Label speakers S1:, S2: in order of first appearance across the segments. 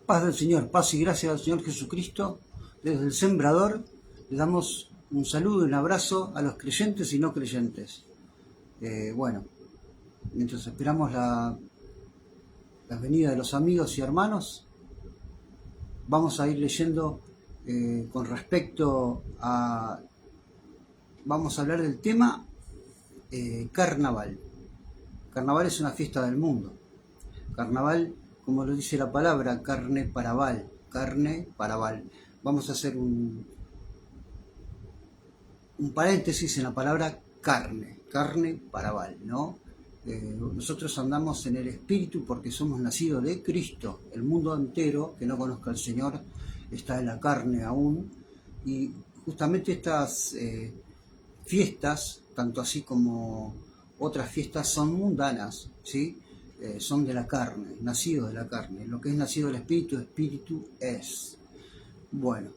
S1: Paz del Señor, paz y gracia del Señor Jesucristo. Desde el Sembrador le damos un saludo y un abrazo a los creyentes y no creyentes. Bueno, mientras esperamos la venida de los amigos y hermanos, vamos a ir leyendo con respecto a... Vamos a hablar del tema carnaval. Carnaval es una fiesta del mundo. Carnaval, como lo dice la palabra, carne para val, carne para val. Vamos a hacer un paréntesis en la palabra carne, carne para val, ¿no? Nosotros andamos en el Espíritu porque somos nacidos de Cristo. El mundo entero que no conozca al Señor está en la carne aún, y justamente estas fiestas, tanto así como otras fiestas, son mundanas, ¿sí? Son de la carne, nacidos de la carne. Lo que es nacido del Espíritu, Espíritu es. Bueno,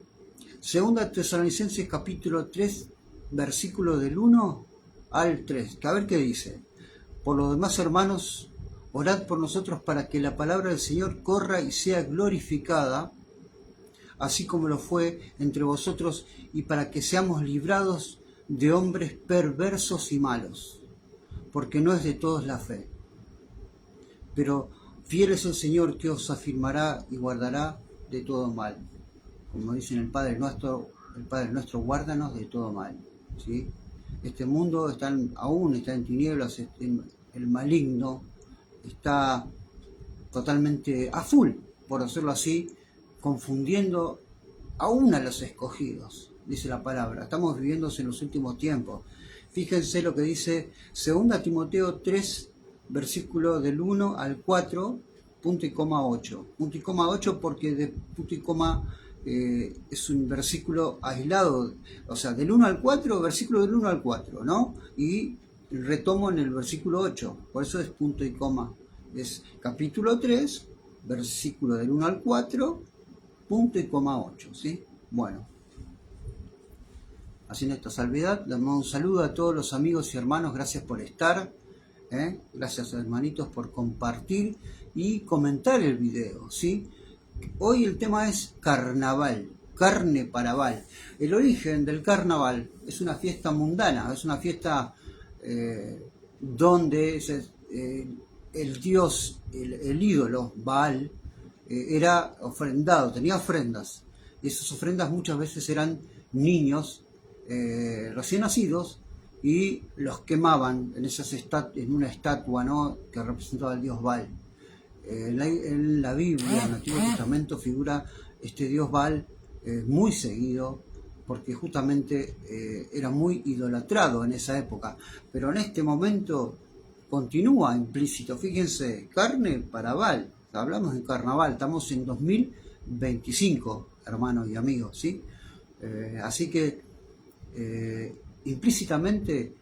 S1: Segunda Tesalonicenses capítulo 3, versículo del 1 al 3, que a ver qué dice. Por lo demás, hermanos, orad por nosotros para que la palabra del Señor corra y sea glorificada, así como lo fue entre vosotros, y para que seamos librados de hombres perversos y malos, porque no es de todos la fe. Pero fiel es el Señor, que os afirmará y guardará de todo mal. Como dice el Padre nuestro, guárdanos de todo mal, ¿sí? Este mundo aún está en tinieblas, el maligno está totalmente a full, por decirlo así, confundiendo aún a los escogidos, dice la palabra. Estamos viviendo en los últimos tiempos. Fíjense lo que dice 2 Timoteo 3, versículo del 1 al 4, punto y coma 8. Punto y coma 8 porque de punto y coma es un versículo aislado, o sea, del 1 al 4, versículo del 1 al 4, ¿no? Y retomo en el versículo 8, por eso es punto y coma. Es capítulo 3, versículo del 1 al 4, punto y coma 8, ¿sí? Bueno, haciendo esta salvedad, damos un saludo a todos los amigos y hermanos, gracias por estar, gracias hermanitos por compartir y comentar el video, ¿sí? Hoy el tema es carnaval, carne para val. El origen del carnaval es una fiesta mundana, es una fiesta donde el dios, el ídolo Baal, era ofrendado, tenía ofrendas, y esas ofrendas muchas veces eran niños recién nacidos, y los quemaban en una estatua, ¿no?, que representaba al dios Baal. En la Biblia, en el Antiguo Testamento, figura este dios Baal muy seguido, porque justamente era muy idolatrado en esa época. Pero en este momento continúa implícito. Fíjense, carne para Baal. Hablamos de carnaval, estamos en 2025, hermanos y amigos, ¿sí? Así que implícitamente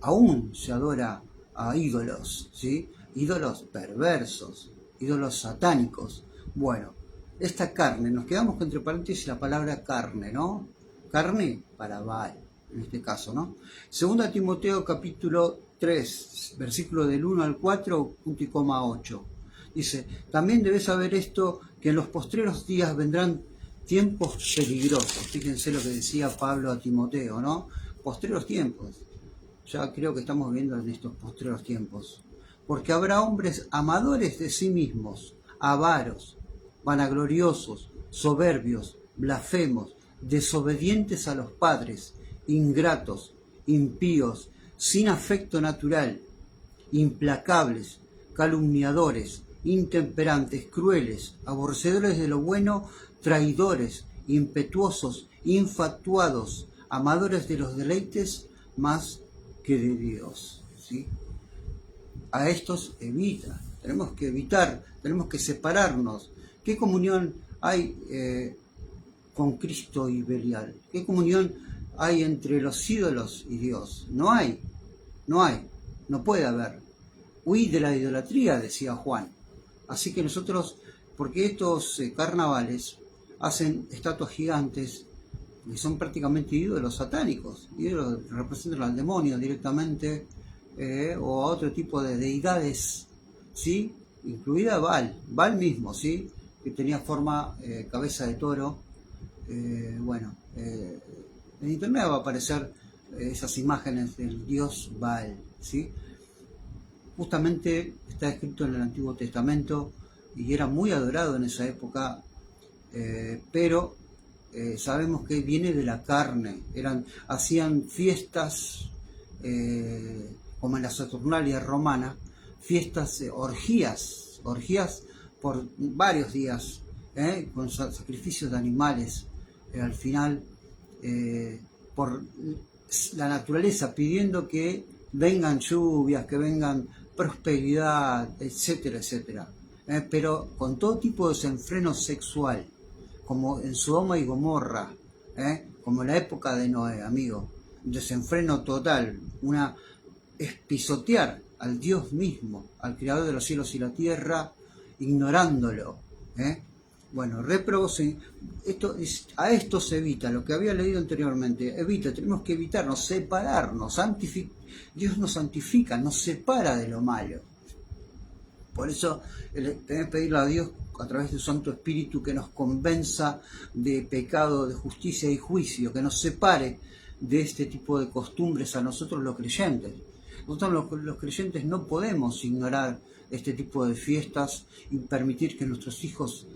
S1: aún se adora a ídolos, ¿sí? Ídolos perversos, ídolos satánicos. Bueno, esta carne, nos quedamos con entre paréntesis la palabra carne, ¿no? Carne para Baal, en este caso, ¿no? 2 Timoteo capítulo 3, versículo del 1 al 4, punto y coma 8. Dice, también debes saber esto, que en los postreros días vendrán tiempos peligrosos. Fíjense lo que decía Pablo a Timoteo, ¿no? Postreros tiempos. Ya creo que estamos viendo en estos postreros tiempos. Porque habrá hombres amadores de sí mismos, avaros, vanagloriosos, soberbios, blasfemos, desobedientes a los padres, ingratos, impíos, sin afecto natural, implacables, calumniadores, intemperantes, crueles, aborrecedores de lo bueno, traidores, impetuosos, infatuados, amadores de los deleites más que de Dios, ¿sí? A estos evita, tenemos que evitar, tenemos que separarnos. ¿Qué comunión hay con Cristo y Belial? ¿Qué comunión hay entre los ídolos y Dios? No hay, no puede haber. Huí de la idolatría, decía Juan. Así que nosotros, porque estos carnavales hacen estatuas gigantes, que son prácticamente ídolos satánicos, ídolos que representan al demonio directamente, o a otro tipo de deidades, ¿sí? Incluida Baal mismo, ¿sí? que tenía forma, cabeza de toro. Bueno, en internet va a aparecer esas imágenes del dios Baal, ¿sí? Justamente está escrito en el Antiguo Testamento y era muy adorado en esa época, pero sabemos que viene de la carne. Hacían fiestas, como en la Saturnalia romana, fiestas, orgías por varios días, con sacrificios de animales, al final, por la naturaleza pidiendo que vengan lluvias, que vengan prosperidad, etcétera, etcétera. Pero con todo tipo de desenfreno sexual, como en Sodoma y Gomorra, como en la época de Noé, amigo. Desenfreno total, es pisotear al Dios mismo, al Creador de los cielos y la tierra, ignorándolo. Bueno, réprobos, a esto se evita, lo que había leído anteriormente, tenemos que evitarnos, separarnos, Dios nos santifica, nos separa de lo malo. Por eso tenemos que pedirle a Dios a través de su Santo Espíritu que nos convenza de pecado, de justicia y juicio, que nos separe de este tipo de costumbres a nosotros los creyentes. Nosotros los creyentes no podemos ignorar este tipo de fiestas y permitir que nuestros hijos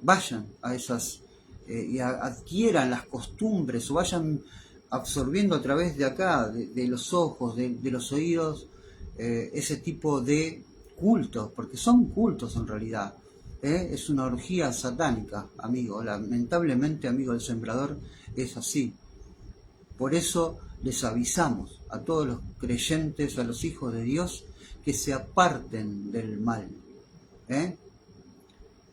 S1: vayan a esas y adquieran las costumbres o vayan absorbiendo a través de acá, de los ojos, de los oídos, ese tipo de cultos, porque son cultos en realidad. Es una orgía satánica, amigo. Lamentablemente, amigo del sembrador, es así. Por eso les avisamos a todos los creyentes, a los hijos de Dios, que se aparten del mal.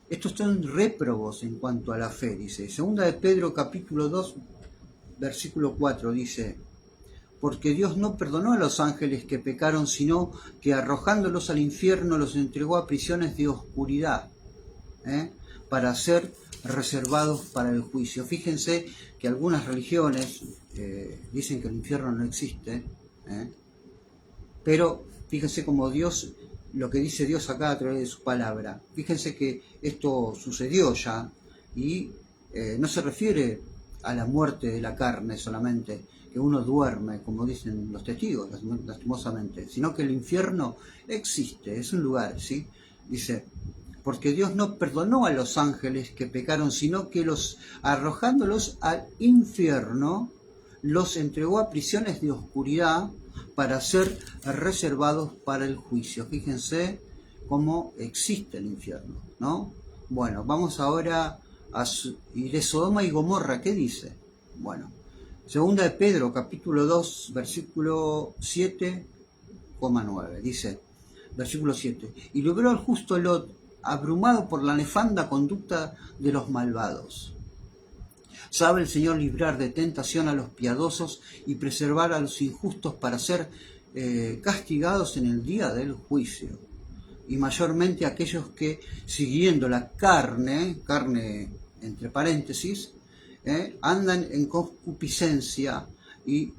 S1: Estos son réprobos en cuanto a la fe, dice. Segunda de Pedro, capítulo 2, versículo 4, dice: porque Dios no perdonó a los ángeles que pecaron, sino que arrojándolos al infierno los entregó a prisiones de oscuridad, para ser reservados para el juicio. Fíjense que algunas religiones dicen que el infierno no existe, pero fíjense como Dios, lo que dice Dios acá a través de su palabra. Fíjense que esto sucedió ya y no se refiere a la muerte de la carne solamente, que uno duerme, como dicen los testigos, lastimosamente, sino que el infierno existe, es un lugar, ¿sí? Dice, porque Dios no perdonó a los ángeles que pecaron, sino que arrojándolos al infierno, los entregó a prisiones de oscuridad para ser reservados para el juicio. Fíjense cómo existe el infierno, ¿no? Bueno, vamos ahora y de Sodoma y Gomorra, ¿qué dice? Bueno, segunda de Pedro, capítulo 2, versículo 7,9, dice, versículo 7, y logró al justo Lot, abrumado por la nefanda conducta de los malvados. Sabe el Señor librar de tentación a los piadosos y preservar a los injustos para ser castigados en el día del juicio. Y mayormente aquellos que, siguiendo la carne entre paréntesis, andan en concupiscencia y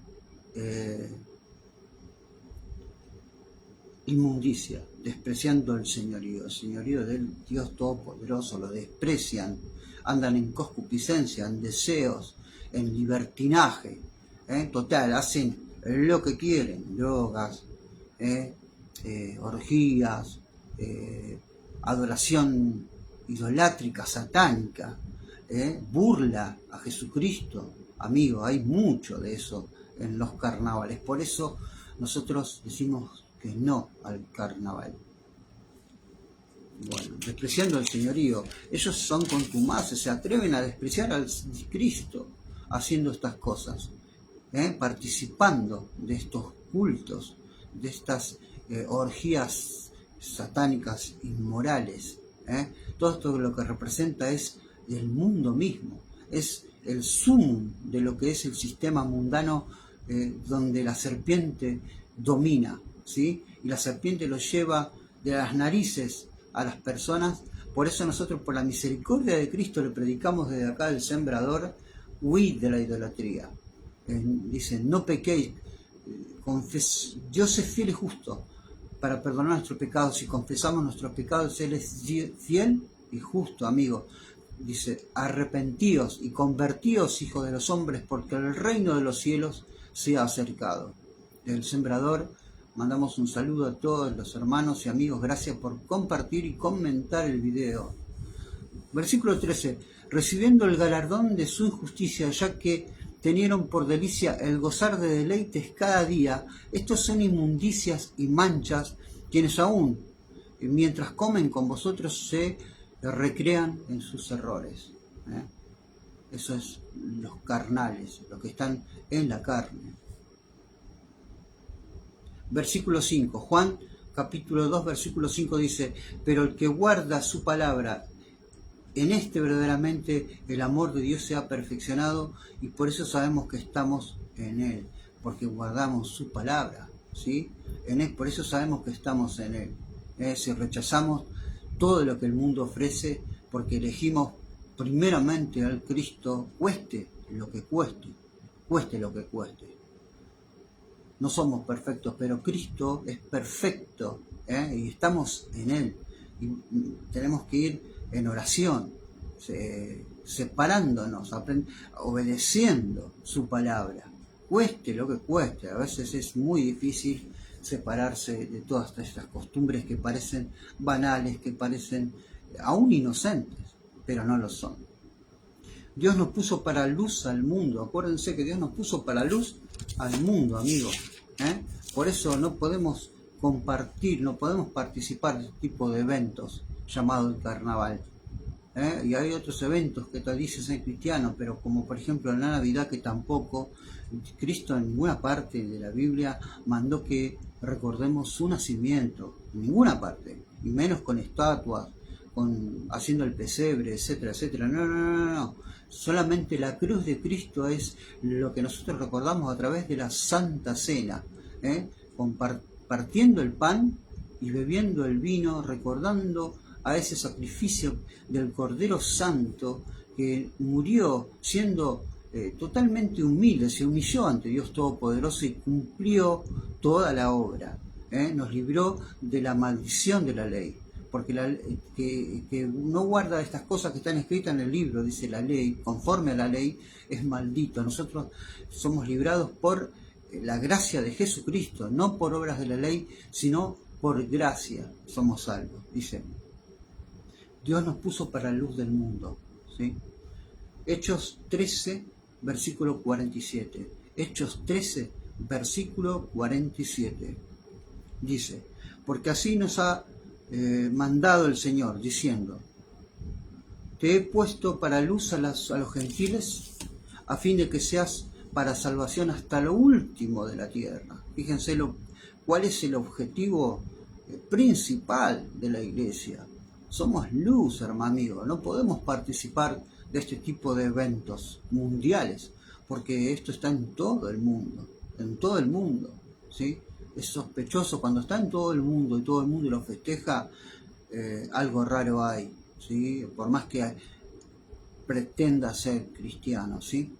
S1: inmundicia, despreciando el señorío del Dios Todopoderoso, lo desprecian, andan en concupiscencia, en deseos, en libertinaje, total, hacen lo que quieren, drogas, orgías, adoración idolátrica, satánica, burla a Jesucristo. Amigo, hay mucho de eso en los carnavales, por eso nosotros decimos que no al carnaval. Bueno, despreciando el señorío, ellos son contumaces, se atreven a despreciar al Cristo haciendo estas cosas, participando de estos cultos, de estas orgías satánicas inmorales. Todo esto lo que representa es el mundo mismo, es el sumum de lo que es el sistema mundano, donde la serpiente domina, ¿sí? Y la serpiente lo lleva de las narices a las personas. Por eso nosotros, por la misericordia de Cristo, le predicamos desde acá el sembrador: huid de la idolatría. Dice, no pequéis, Dios es fiel y justo para perdonar nuestros pecados. Si confesamos nuestros pecados, Él es fiel y justo, amigo. Dice, arrepentíos y convertíos, hijos de los hombres, porque el reino de los cielos se ha acercado. Del Sembrador mandamos un saludo a todos los hermanos y amigos. Gracias por compartir y comentar el video. Versículo 13. Recibiendo el galardón de su injusticia, ya que tenieron por delicia el gozar de deleites cada día, estos son inmundicias y manchas, quienes aún, mientras comen con vosotros, se recrean en sus errores. Eso es los carnales, los que están en la carne. Versículo 5, Juan capítulo 2, versículo 5 dice, pero el que guarda su palabra, en este verdaderamente el amor de Dios se ha perfeccionado, y por eso sabemos que estamos en Él, porque guardamos su palabra, ¿sí? Por eso sabemos que estamos en Él. Si rechazamos todo lo que el mundo ofrece, porque elegimos primeramente al Cristo, cueste lo que cueste, cueste lo que cueste. No somos perfectos, pero Cristo es perfecto, y estamos en Él. Y tenemos que ir en oración, separándonos, obedeciendo su palabra. Cueste lo que cueste, a veces es muy difícil separarse de todas estas costumbres que parecen banales, que parecen aún inocentes, pero no lo son. Dios nos puso para luz al mundo. Acuérdense que Dios nos puso para luz al mundo, amigos. Por eso no podemos compartir, no podemos participar de este tipo de eventos llamado el carnaval. Y hay otros eventos que te dicen ser cristianos, pero como por ejemplo la Navidad, que tampoco Cristo en ninguna parte de la Biblia mandó que recordemos su nacimiento, en ninguna parte, y menos con estatuas, haciendo el pesebre, etcétera, etcétera. No. Solamente la cruz de Cristo es lo que nosotros recordamos a través de la Santa Cena, compartiendo el pan y bebiendo el vino, recordando a ese sacrificio del Cordero Santo que murió siendo totalmente humilde, se humilló ante Dios Todopoderoso y cumplió toda la obra. Nos libró de la maldición de la ley, porque que no guarda estas cosas que están escritas en el libro, dice la ley, conforme a la ley, es maldito. Nosotros somos librados por la gracia de Jesucristo, no por obras de la ley, sino por gracia somos salvos, dice. Dios nos puso para la luz del mundo, ¿sí? Hechos 13, versículo 47. Hechos 13, versículo 47. Dice, porque así nos ha mandado el Señor, diciendo, te he puesto para luz a los gentiles, a fin de que seas para salvación hasta lo último de la tierra. Fíjense cuál es el objetivo principal de la iglesia. Somos luz, hermano amigo. No podemos participar de este tipo de eventos mundiales, porque esto está en todo el mundo, ¿sí? Es sospechoso cuando está en todo el mundo y todo el mundo lo festeja, algo raro hay, ¿sí? Por más que pretenda ser cristiano, ¿sí?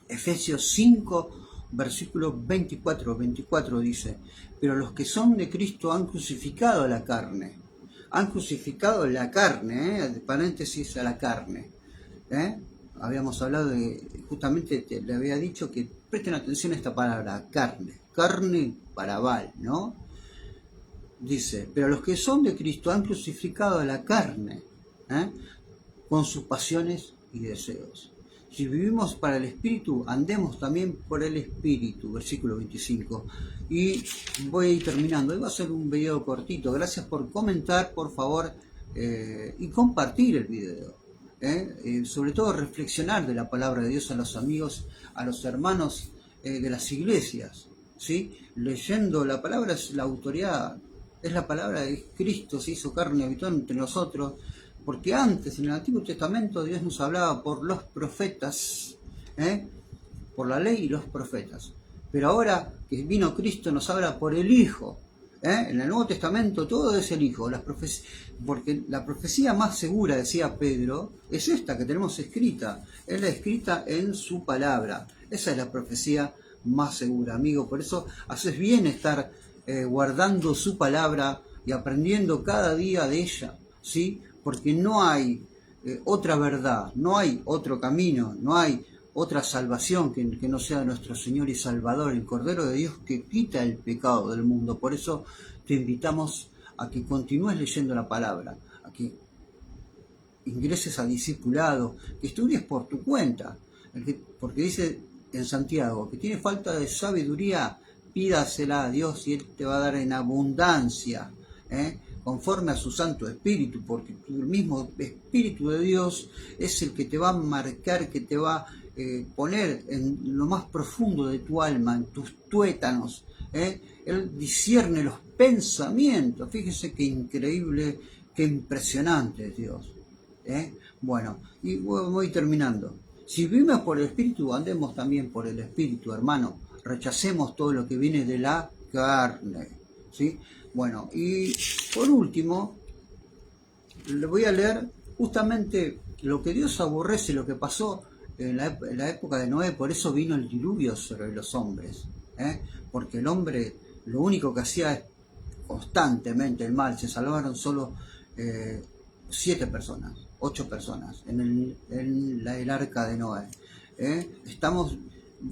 S1: Efesios 5, versículo 24 dice, pero los que son de Cristo han crucificado la carne. Han crucificado la carne, de paréntesis a la carne. Habíamos hablado justamente le había dicho que presten atención a esta palabra, carne para Baal, ¿no? Dice, pero los que son de Cristo han crucificado a la carne, con sus pasiones y deseos. Si vivimos para el Espíritu, andemos también por el Espíritu, versículo 25. Y voy a ir terminando. Hoy va a ser un video cortito. Gracias por comentar, por favor, y compartir el video. Sobre todo reflexionar de la palabra de Dios a los amigos, a los hermanos de las iglesias, ¿sí? Leyendo la palabra es la autoridad, es la palabra de Cristo, se hizo carne y habitó entre nosotros. Porque antes, en el Antiguo Testamento, Dios nos hablaba por los profetas, por la ley y los profetas. Pero ahora que vino Cristo, nos habla por el Hijo. En el Nuevo Testamento todo es el Hijo. Porque la profecía más segura, decía Pedro, es esta que tenemos escrita. Es la escrita en su palabra. Esa es la profecía más segura, amigo. Por eso haces bien estar guardando su palabra y aprendiendo cada día de ella, ¿sí? porque no hay otra verdad, no hay otro camino, no hay otra salvación que no sea nuestro Señor y Salvador, el Cordero de Dios que quita el pecado del mundo. Por eso te invitamos a que continúes leyendo la palabra, a que ingreses a discipulado, que estudies por tu cuenta, porque dice en Santiago que tiene falta de sabiduría, pídasela a Dios y Él te va a dar en abundancia, conforme a su Santo Espíritu, porque el mismo Espíritu de Dios es el que te va a marcar, que te va a poner en lo más profundo de tu alma, en tus tuétanos. Él discierne los pensamientos. Fíjese qué increíble, qué impresionante es Dios. Bueno, y voy terminando. Si vivimos por el Espíritu, andemos también por el Espíritu, hermano. Rechacemos todo lo que viene de la carne, ¿sí? Bueno, y por último, le voy a leer justamente lo que Dios aborrece, lo que pasó en la época de Noé. Por eso vino el diluvio sobre los hombres, porque el hombre lo único que hacía es constantemente el mal. Se salvaron solo 7 personas, 8 personas en el arca de Noé. Estamos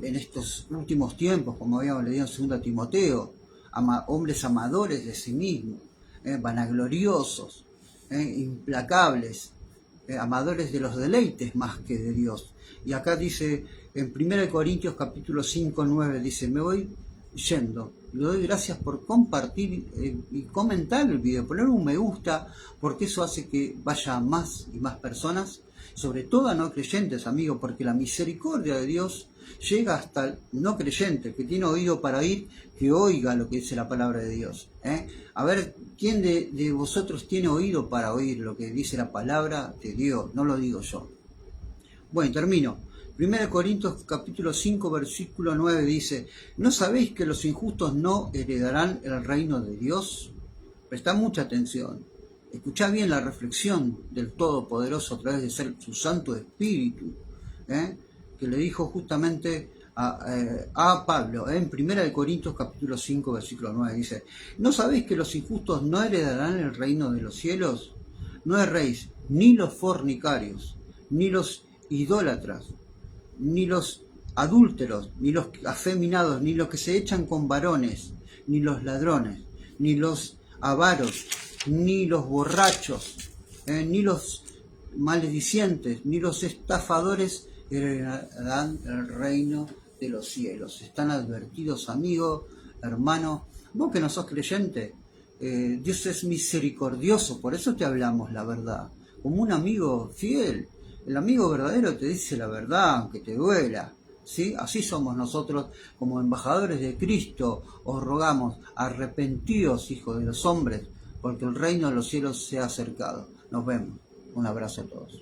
S1: en estos últimos tiempos, como habíamos leído en 2 Timoteo, hombres amadores de sí mismos, vanagloriosos, implacables, amadores de los deleites más que de Dios. Y acá dice en 1 Corintios capítulo 5, 9, dice: me voy yendo, le doy gracias por compartir y comentar el video, poner un me gusta, porque eso hace que vaya a más y más personas, sobre todo a no creyentes, amigos, porque la misericordia de Dios llega hasta el no creyente, que tiene oído para oír, que oiga lo que dice la palabra de Dios. A ver, ¿quién de vosotros tiene oído para oír lo que dice la palabra de Dios? No lo digo yo. Bueno, termino. 1 Corintios capítulo 5 versículo 9 dice: ¿no sabéis que los injustos no heredarán el reino de Dios? Prestá mucha atención. Escuchá bien la reflexión del Todopoderoso a través de su Santo Espíritu, que le dijo justamente a Pablo, en 1 Corintios capítulo 5 versículo 9 dice: ¿no sabéis que los injustos no heredarán el reino de los cielos? No erréis, ni los fornicarios, ni los idólatras, ni los adúlteros, ni los afeminados, ni los que se echan con varones, ni los ladrones, ni los avaros, ni los borrachos, ni los maledicientes, ni los estafadores heredarán el reino de los cielos. Están advertidos, amigo, hermano. Vos que no sos creyente, Dios es misericordioso, por eso te hablamos la verdad, como un amigo fiel. El amigo verdadero te dice la verdad, aunque te duela, ¿sí? Así somos nosotros como embajadores de Cristo. Os rogamos, arrepentidos, hijos de los hombres, porque el reino de los cielos se ha acercado. Nos vemos. Un abrazo a todos.